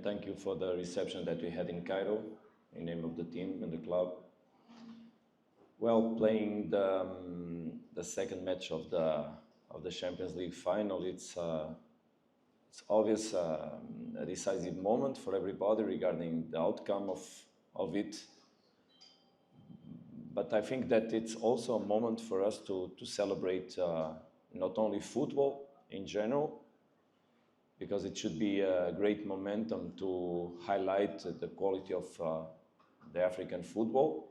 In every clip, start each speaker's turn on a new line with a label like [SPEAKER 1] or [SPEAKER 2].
[SPEAKER 1] thank you for the reception that we had in Cairo, in name of the team and the club. Well, playing the second match of the Champions League final, it's obvious a decisive moment for everybody regarding the outcome of it. But I think that it's also a moment for us to celebrate not only football in general, because it should be a great momentum to highlight the quality of the African football,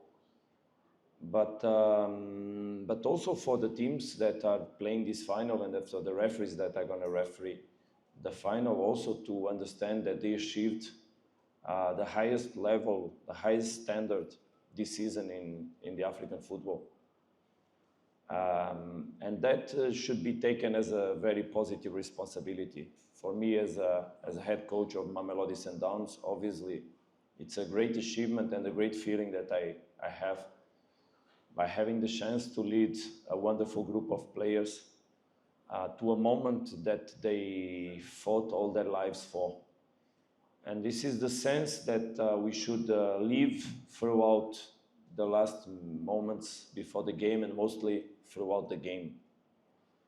[SPEAKER 1] but also for the teams that are playing this final and for the referees that are going to referee the final, also to understand that they achieved the highest level, the highest standard this season in the African football. And that should be taken as a very positive responsibility. For me as a head coach of Mamelodi Sundowns, obviously it's a great achievement and a great feeling that I have by having the chance to lead a wonderful group of players to a moment that they fought all their lives for. And this is the sense that we should live throughout the last moments before the game and mostly throughout the game,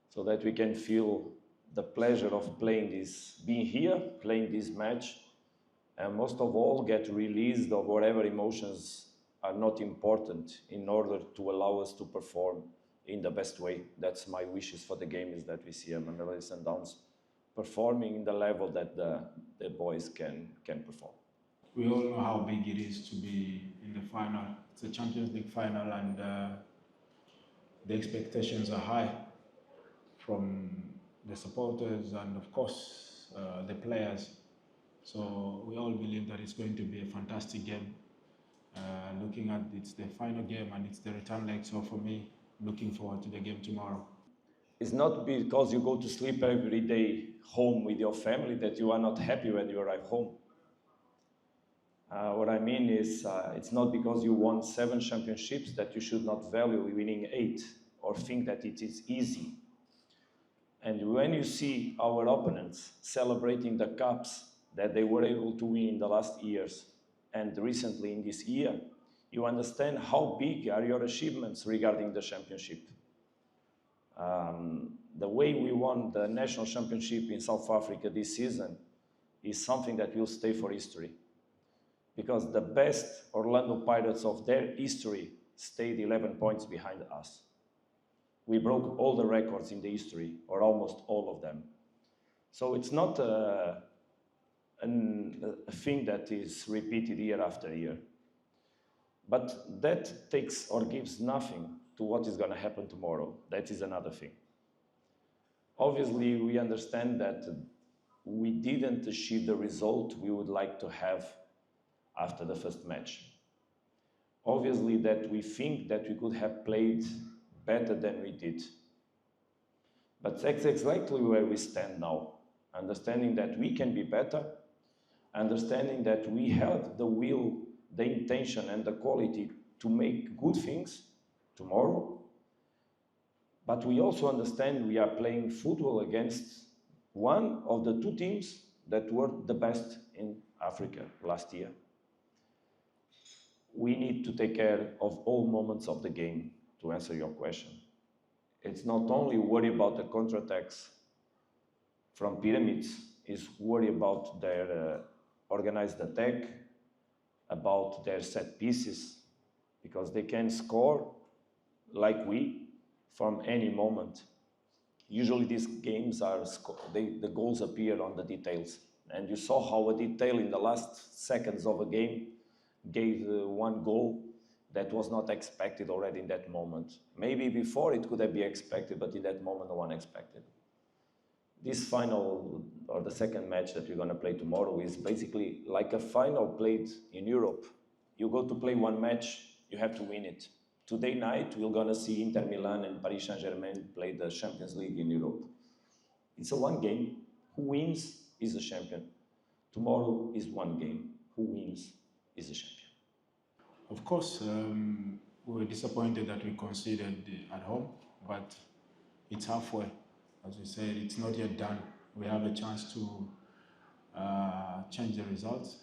[SPEAKER 1] so that we can feel the pleasure of playing this, being here, playing this match, and most of all get released of whatever emotions are not important in order to allow us to perform in the best way. That's my wishes for the game, is that we see Mamelodi Sundowns performing in the level that the boys can perform.
[SPEAKER 2] We all know how big it is to be in the final. It's a Champions League final, and the expectations are high from the supporters and, of course, the players. So we all believe that it's going to be a fantastic game. Looking at it's the final game and it's the return leg. So for me, looking forward to the game tomorrow.
[SPEAKER 1] It's not because you go to sleep every day home with your family that you are not happy when you arrive home. What I mean is, it's not because you won 7 championships that you should not value winning 8 or think that it is easy. And when you see our opponents celebrating the cups that they were able to win in the last years and recently in this year, you understand how big are your achievements regarding the championship. The way we won the national championship in South Africa this season is something that will stay for history, because the best Orlando Pirates of their history stayed 11 points behind us. We broke all the records in the history, or almost all of them. So it's not a thing that is repeated year after year. But that takes or gives nothing to what is going to happen tomorrow. That is another thing. Obviously, we understand that we didn't achieve the result we would like to have after the first match. Obviously, that we think that we could have played better than we did. But that's exactly where we stand now, understanding that we can be better, understanding that we have the will, the intention and the quality to make good things tomorrow. But we also understand we are playing football against one of the 2 teams that were the best in Africa last year. We need to take care of all moments of the game, to answer your question. It's not only worry about the counterattacks from pyramids, it's worry about their organized attack, about their set pieces, because they can score like we from any moment. Usually these games are the goals appear on the details, and you saw how a detail in the last seconds of a game gave one goal that was not expected already in that moment. Maybe before it could have been expected, but in that moment no one expected. This final, or the second match that we're going to play tomorrow, is basically like a final played in Europe. You go to play one match, you have to win it. Today night, we're going to see Inter Milan and Paris Saint-Germain play the Champions League in Europe. It's a one game. Who wins is a champion. Tomorrow is one game. Who wins is a champion.
[SPEAKER 2] Of course, we were disappointed that we conceded at home, but it's halfway. As we said, it's not yet done. We have a chance to change the results.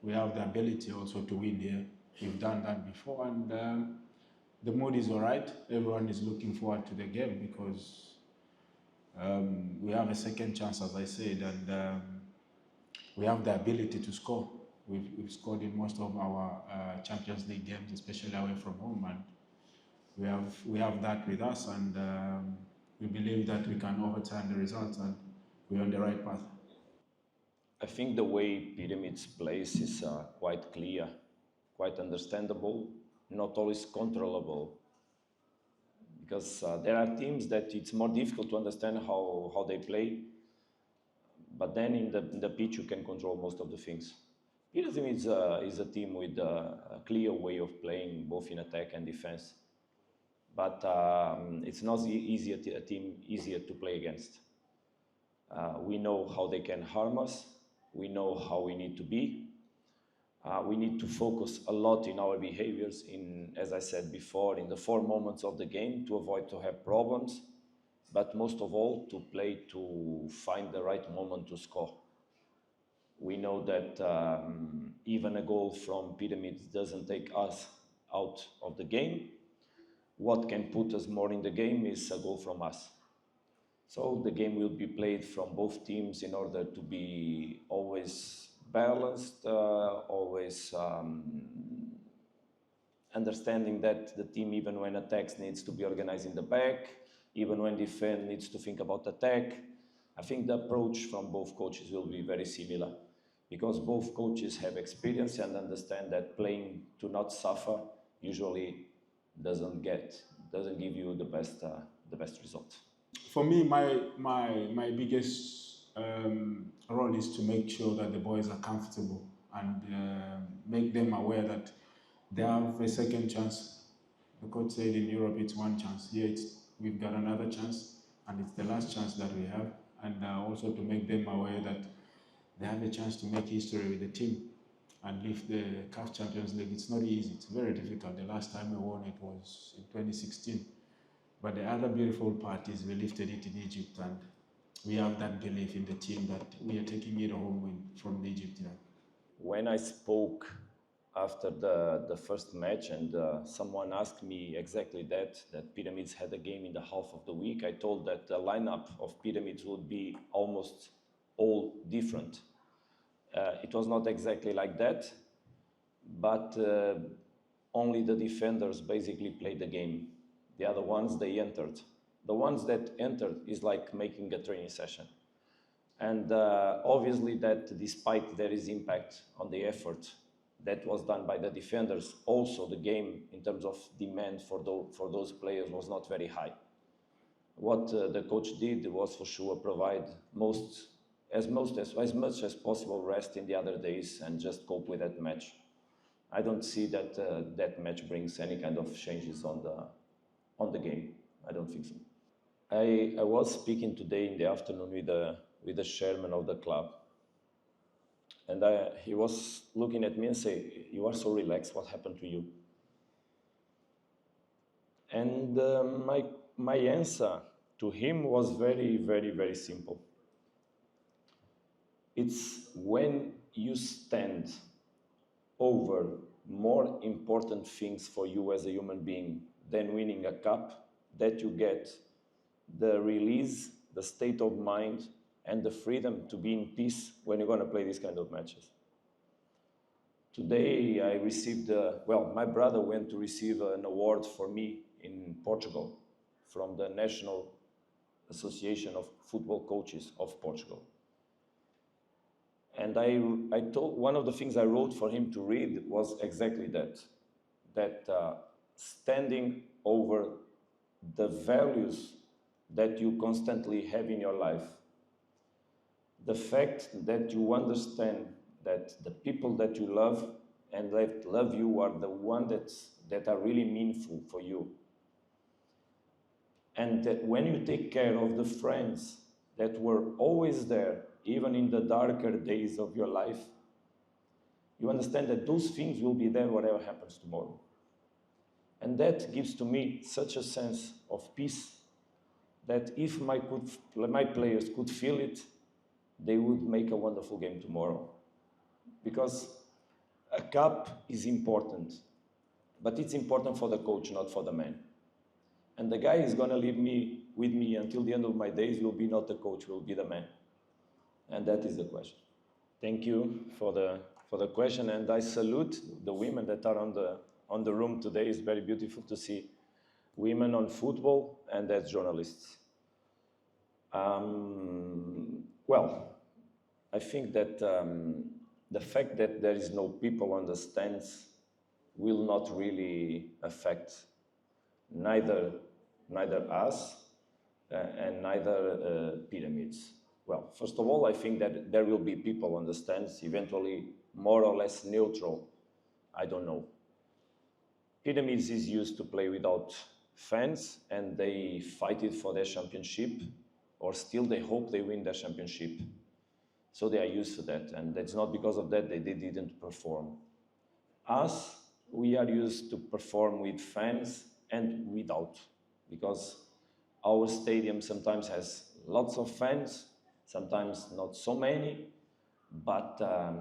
[SPEAKER 2] We have the ability also to win here. We've done that before, and the mood is all right. Everyone is looking forward to the game because we have a second chance, as I said, and we have the ability to score. We've scored in most of our Champions League games, especially away from home, and we have that with us, and we believe that we can overturn the results, and we're on the right path.
[SPEAKER 1] I think the way Pyramids plays is quite clear, quite understandable, not always controllable. Because there are teams that it's more difficult to understand how they play, but then in the pitch you can control most of the things. Pyramids is a team with a clear way of playing, both in attack and defense. But it's not a team easier to play against. We know how they can harm us. We know how we need to be. We need to focus a lot in our behaviors, as I said before, in the 4 moments of the game to avoid to have problems, but most of all to play to find the right moment to score. We know that even a goal from Pyramids doesn't take us out of the game. What can put us more in the game is a goal from us. So the game will be played from both teams in order to be always balanced, always understanding that the team, even when attacks, needs to be organized in the back, even when defense needs to think about attack. I think the approach from both coaches will be very similar because both coaches have experience and understand that playing to not suffer usually doesn't give you the best result.
[SPEAKER 2] For me, my biggest role is to make sure that the boys are comfortable and make them aware that they have a second chance. The coach said in Europe it's one chance. Here we've got another chance, and it's the last chance that we have. And also to make them aware that they have a chance to make history with the team and lift the CAF Champions League. It's not easy. It's very difficult. The last time we won it was in 2016. But the other beautiful part is we lifted it in Egypt, and we have that belief in the team that we are taking it home from Egypt. Yeah.
[SPEAKER 1] When I spoke after the first match and someone asked me exactly that Pyramids had a game in the half of the week, I told that the lineup of Pyramids would be almost all different. It was not exactly like that, but only the defenders basically played the game. The other ones, they entered. The ones that entered is like making a training session. And obviously that despite there is impact on the effort that was done by the defenders, also the game in terms of demand for those players was not very high. What the coach did was for sure provide as much as possible rest in the other days and just cope with that match. I don't see that that match brings any kind of changes on the game. I don't think so. I was speaking today in the afternoon with the chairman of the club, and he was looking at me and say, "You are so relaxed. What happened to you?" And my answer to him was very, very, very simple. It's when you stand over more important things for you as a human being than winning a cup that you get the release, the state of mind, and the freedom to be in peace when you're going to play these kind of matches. Today I received, my brother went to receive an award for me in Portugal from the National Association of Football Coaches of Portugal. And I told, one of the things I wrote for him to read was exactly that standing over the values that you constantly have in your life, the fact that you understand that the people that you love and that love you are the ones that are really meaningful for you. And that when you take care of the friends that were always there, even in the darker days of your life, you understand that those things will be there whatever happens tomorrow. And that gives to me such a sense of peace that if my players could feel it, they would make a wonderful game tomorrow. Because a cup is important, but it's important for the coach, not for the man. And the guy who's going to leave me with me until the end of my days will be not the coach, will be the man. And that is the question. Thank you for the question, and I salute the women that are on the room today. It's very beautiful to see women on football and as journalists. Well, I think that the fact that there is no people on the stands will not really affect neither us and neither Pyramids. Well, first of all, I think that there will be people on the stands, eventually more or less neutral. I don't know. Pyramids is used to play without fans, and they fight it for their championship, or still they hope they win their championship. So they are used to that, and it's not because of that they didn't perform. Us, we are used to perform with fans and without, because our stadium sometimes has lots of fans, sometimes not so many, but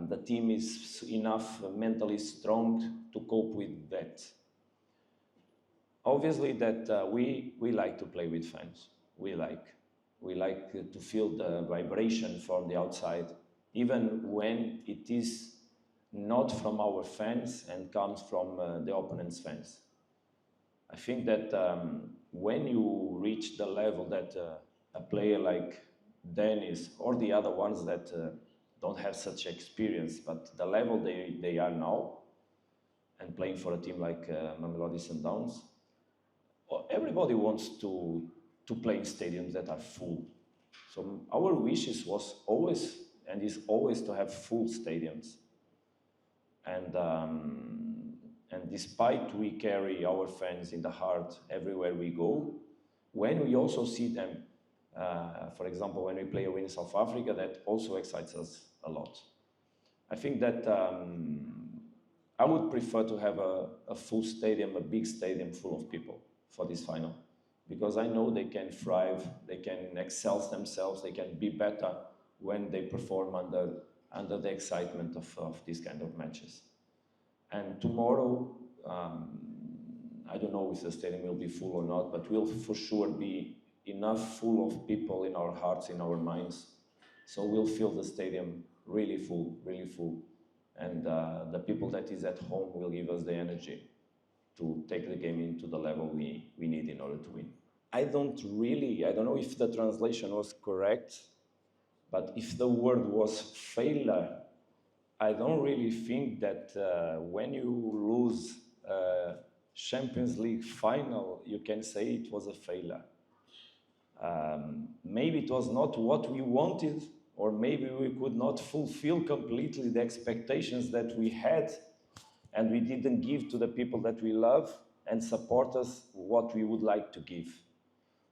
[SPEAKER 1] the team is enough mentally strong to cope with that. Obviously that we like to play with fans. We like to feel the vibration from the outside, even when it is not from our fans and comes from the opponent's fans. I think that when you reach the level that a player like Denis or the other ones that don't have such experience, but the level they are now, and playing for a team like Mamelodi Sundowns, everybody wants to play in stadiums that are full. So our wishes was always and is always to have full stadiums. And despite we carry our fans in the heart everywhere we go, when we also see them, for example, when we play away in South Africa, that also excites us a lot. I think that I would prefer to have a full stadium, a big stadium full of people for this final, because I know they can thrive, they can excel themselves, they can be better when they perform under the excitement of these kind of matches. And tomorrow, I don't know if the stadium will be full or not, but will for sure be enough full of people in our hearts, in our minds, so we'll fill the stadium really full, and the people that is at home will give us the energy to take the game into the level we need in order to win. I don't know if the translation was correct, but if the word was failure, I don't really think that when you lose a Champions League final, you can say it was a failure. Maybe it was not what we wanted, or maybe we could not fulfill completely the expectations that we had, and we didn't give to the people that we love and support us what we would like to give.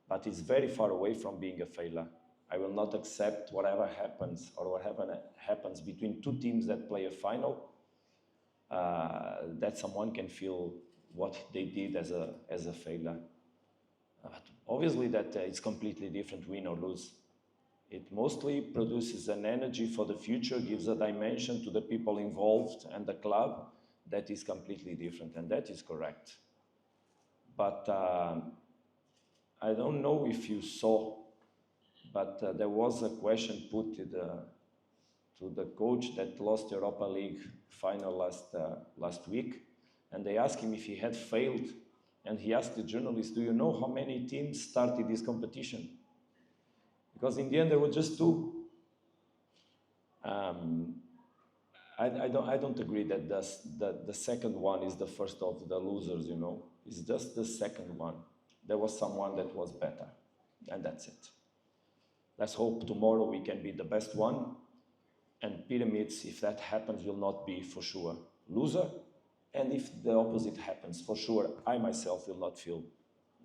[SPEAKER 1] But it's very far away from being a failure. I will not accept whatever happens or whatever happens between two teams that play a final, that someone can feel what they did as a failure. But obviously that it's completely different, win or lose. It mostly produces an energy for the future, gives a dimension to the people involved and the club that is completely different, and that is correct. But I don't know if you saw, but there was a question put to the coach that lost Europa League final last week, and they asked him if he had failed, and he asked the journalist, "Do you know how many teams started this competition?" Because in the end there were just two. I don't agree that the second one is the first of the losers, you know. It's just the second one. There was someone that was better, and that's it. Let's hope tomorrow we can be the best one, and Pyramids, if that happens, will not be for sure loser, and if the opposite happens, for sure, I myself will not feel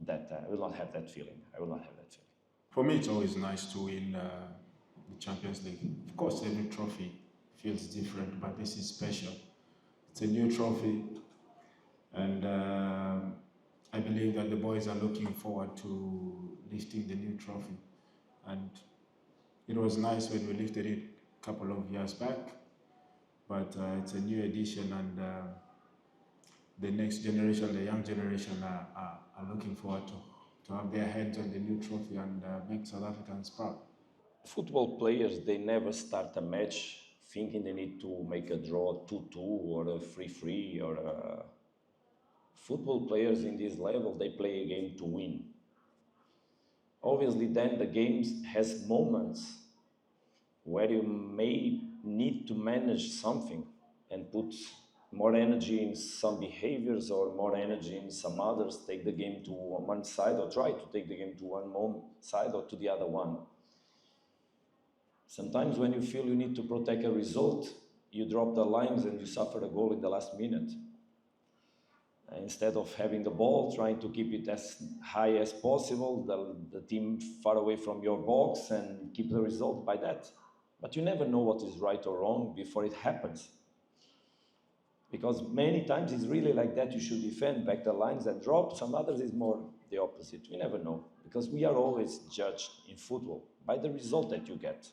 [SPEAKER 1] that, I will not have that feeling. I will not have that feeling.
[SPEAKER 2] For me, it's always nice to win the Champions League. Of course, every trophy feels different, but this is special. It's a new trophy, and I believe that the boys are looking forward to lifting the new trophy. And It was nice when we lifted it a couple of years back, but it's a new edition, and the next generation, the young generation, are looking forward to have their hands on the new trophy and make South Africans proud.
[SPEAKER 1] Football players, they never start a match thinking they need to make a draw 2-2 or a 3-3 or a... Football players in this level, they play a game to win. Obviously, then the game has moments where you may need to manage something and put more energy in some behaviors or more energy in some others, take the game to one side or try to take the game to one side or to the other one. Sometimes when you feel you need to protect a result, you drop the lines and you suffer a goal in the last minute. Instead of having the ball, trying to keep it as high as possible, the team far away from your box, and keep the result by that. But you never know what is right or wrong before it happens. Because many times it's really like that, you should defend, back the lines and drop. Some others is more the opposite. We never know, because we are always judged in football by the result that you get.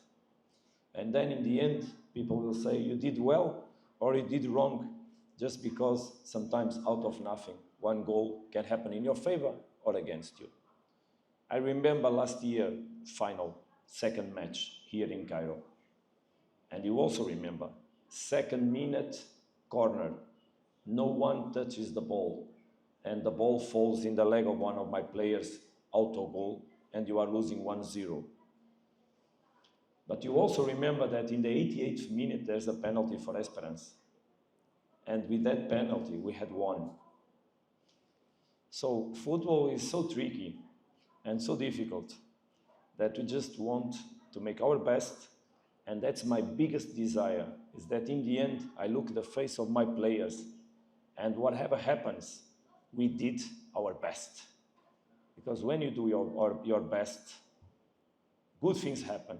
[SPEAKER 1] And then in the end, people will say you did well or you did wrong, just because sometimes out of nothing, one goal can happen in your favor or against you. I remember last year, final, second match here in Cairo. And you also remember, second minute, corner, no one touches the ball, and the ball falls in the leg of one of my players, auto goal, and you are losing 1-0. But you also remember that in the 88th minute, there's a penalty for Esperance. And with that penalty, we had won. So football is so tricky and so difficult that we just want to make our best. And that's my biggest desire, is that in the end, I look at the face of my players, and whatever happens, we did our best. Because when you do your best, good things happen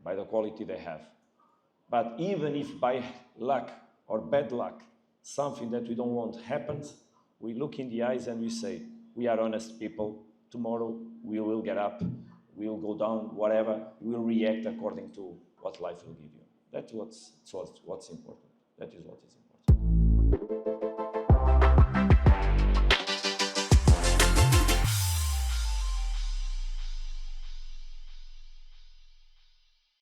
[SPEAKER 1] by the quality they have. But even if by luck or bad luck, something that we don't want happens, we look in the eyes and we say, we are honest people, tomorrow we will get up, we will go down, whatever, we will react according to what life will give you. That's what's important. That is what is important.